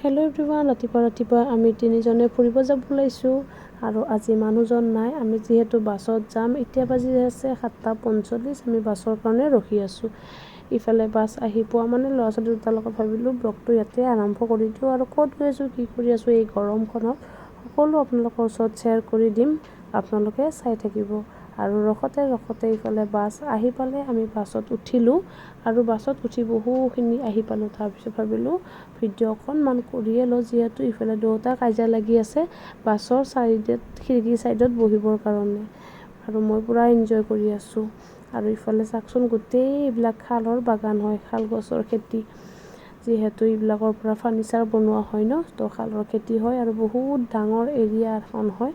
Hello' everyone, ৰাতিপুৱা আমি তিনিজনে ফুৰিব যাব ওলাইছোঁ আৰু আজি মানুহজন নাই। আমি যিহেতু বাছত যাম, এতিয়া বাজি আছে 7:45। আমি বাছৰ কাৰণে ৰখি আছোঁ। ইফালে বাছ আহি পোৱা মানে ল'ৰা ছোৱালী দুটাৰ লগত ভাবিলোঁ ব্লগটো ইয়াতে আৰম্ভ কৰি দিওঁ আৰু ক'ত গৈ আছোঁ, কি কৰি আছোঁ এই গৰমখনত সকলো আপোনালোকৰ ওচৰত শ্বেয়াৰ কৰি দিম। আপোনালোকে চাই থাকিব। আৰু ৰখতে ইফালে বাছ আহি পালে। আমি বাছত উঠিলোঁ আৰু বাছত উঠি বহুখিনি আহি পালোঁ। তাৰপিছত ভাবিলোঁ ভিডিঅ' অকণমান কৰিয়ে লওঁ, যিহেতু ইফালে দুয়োটা কাজিয়া লাগি আছে বাছৰ চাইডত, খিৰিকী চাইডত বহিবৰ কাৰণে। আৰু মই পূৰা এনজয় কৰি আছোঁ। আৰু ইফালে চাওকচোন, গোটেই এইবিলাক শালৰ বাগান হয়, শাল গছৰ খেতি। যিহেতু এইবিলাকৰ পৰা ফাৰ্নিচাৰ বনোৱা হয় ন, তো শালৰ খেতি হয় আৰু বহুত ডাঙৰ এৰিয়া এখন হয়।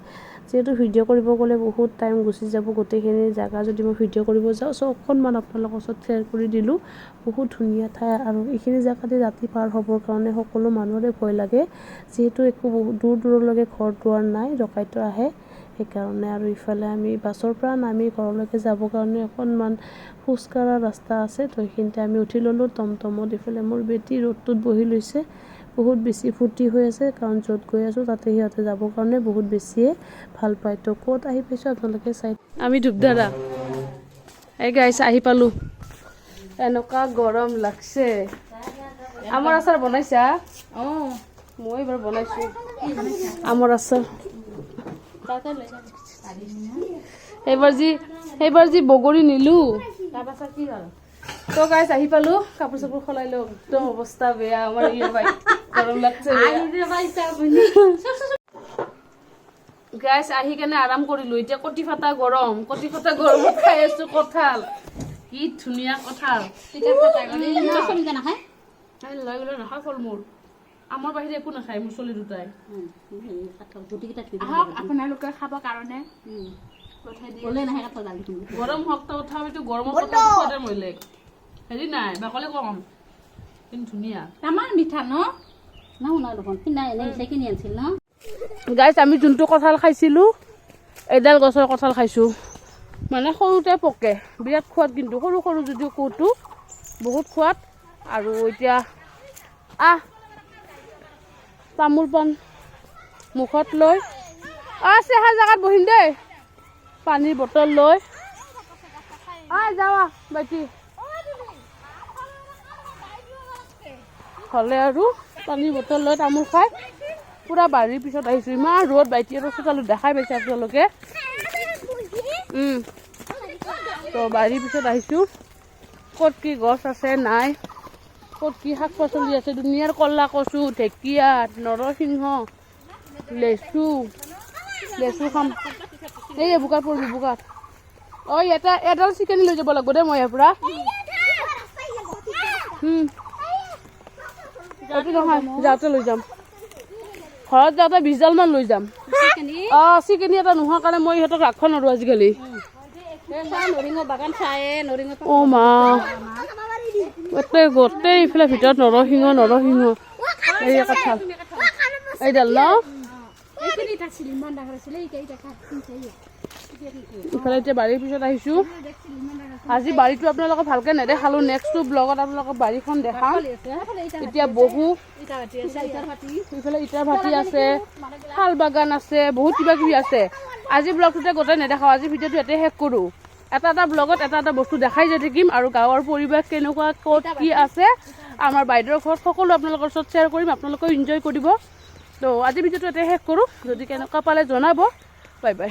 যিহেতু ভিডিঅ' কৰিব গ'লে বহুত টাইম গুচি যাব, গোটেইখিনি জেগা যদি মই ভিডিঅ' কৰিব যাওঁ, চ' অকণমান আপোনালোকৰ ওচৰত শ্বেয়াৰ কৰি দিলোঁ। বহুত ধুনীয়া ঠাই আৰু এইখিনি জেগাতে ৰাতি পাৰ হ'বৰ কাৰণে সকলো মানুহৰে ভয় লাগে, যিহেতু একো বহুত দূৰলৈকে ঘৰ দুৱাৰ নাই, ডকাইতো আহে সেইকাৰণে। আৰু ইফালে আমি বাছৰ পৰা নামি ঘৰলৈকে যাবৰ কাৰণে অকণমান খোজকঢ়া ৰাস্তা আছে, তো সেইখিনিতে আমি উঠি ল'লোঁ টমটমত। ইফালে মোৰ বেটী ৰ'দটোত বহি লৈছে, বহুত বেছি ফূৰ্তি হৈ আছে, কাৰণ য'ত গৈ আছোঁ তাতে সিহঁতে যাবৰ কাৰণে বহুত বেছিয়ে ভাল পায়। তো ক'ত আহি পাইছোঁ আপোনালোকে চাই। আমি ধূপধাৰা এই গাইছ আহি পালোঁ। এনেকুৱা গৰম লাগছে। আমৰ আচাৰ বনাইছা? অঁ, মই এইবাৰ বনাইছোঁ আমৰ আচাৰ। সেইবাৰ যি বগৰী নিলোঁ, তাৰপাছত কি হ'ল? তো গাইছ আহি পালোঁ। কাপোৰ চাপোৰ সলাই লওঁ, একদম অৱস্থা বেয়া আমাৰ। গৰম লাগছে গাইছ। আহি কেনে আৰাম কৰিলোঁ। এতিয়া কটি ফটা গৰমত খাই আছোঁ কঁঠাল। কি ধুনীয়া কঁঠাল। নাখায় ফল মূল, আমাৰ বাহিৰে একো নাখায় মোৰ ছোৱালী দুটাই। আপোনালোকে খাবৰ কাৰণে গৰম হওক তথাপিতো গৰমৰ কঁঠালটো মৰিলে হেৰি নাই, বাকলি কম কিন্তু ধুনীয়া। আমাৰ মিঠা ন কিনি আনিছিল ন। গাইছ, আমি যোনটো কঁঠাল খাইছিলোঁ, এডাল গছৰ কঁঠাল খাইছোঁ, মানে সৰুতে পকে, বিৰাট সোৱাদ। কিন্তু সৰু সৰু যদিও কোঁহটো বহুত সোৱাদ। আৰু এতিয়া তামোল পাণ মুখত লৈ চেহাৰ জেগাত বহিম দেই, পানীৰ বটল লৈ যাৱা বাকী হ'লে আৰু পানীৰ বটল লৈ তামোল খাই পূৰা বাৰীৰ পিছত আহিছোঁ। ইমান ৰ'দ, বাইটি আৰু চোতালত দেখাই পাইছে আপোনালোকে। তো বাৰীৰ পিছত আহিছোঁ। ক'ত কি গছ আছে নাই, ক'ত কি শাক পাচলি আছে, দুনিয়াৰ কলা কচু, ঢেকীয়া, নৰসিংহ, লেচু খাম। এই বোকাত পৰিবি, বোকাত। এডাল চিকেন লৈ যাব লাগিব দেই মই ইয়াৰ পৰা। নহয়, যাওঁতে লৈ যাম, ঘৰত যাওঁতে 20ডালমান লৈ যাম। চিকেনি এটা নোহোৱাৰ কাৰণে মই ইহঁতক ৰাখিব নোৱাৰোঁ আজিকালি। অ' মা, গোটেই ইফালে ভিতৰত নৰসিংহ এই কঁঠাল এইডাল ন। ইফালে এতিয়া বাৰীৰ পিছত আহিছোঁ। আজি বাৰীটো আপোনালোকক ভালকৈ নেদেখালোঁ, নেক্সটটো ব্লগত আপোনালোকক বাৰীখন দেখাম। এতিয়া বহু ইফালে ইটাৰ ভাটি আছে, শাল বাগান আছে, বহুত কিবা কিবি আছে। আজি ব্লগটোতে গোটেই নেদেখাওঁ, আজি ভিডিঅ'টো ইয়াতে শেষ কৰোঁ। এটা ব্লগত এটা বস্তু দেখাই যাই থাকিম আৰু গাঁৱৰ পৰিৱেশ কেনেকুৱা, ক'ত কি আছে, আমাৰ বাইদেউৰ ঘৰত সকলো আপোনালোকৰ ওচৰত শ্বেয়াৰ কৰিম। আপোনালোকেও এনজয় কৰিব। তো আজি ভিডিঅ'টো ইয়াতে শেষ কৰোঁ। যদি কেনেকুৱা পালে জনাব। Bye bye.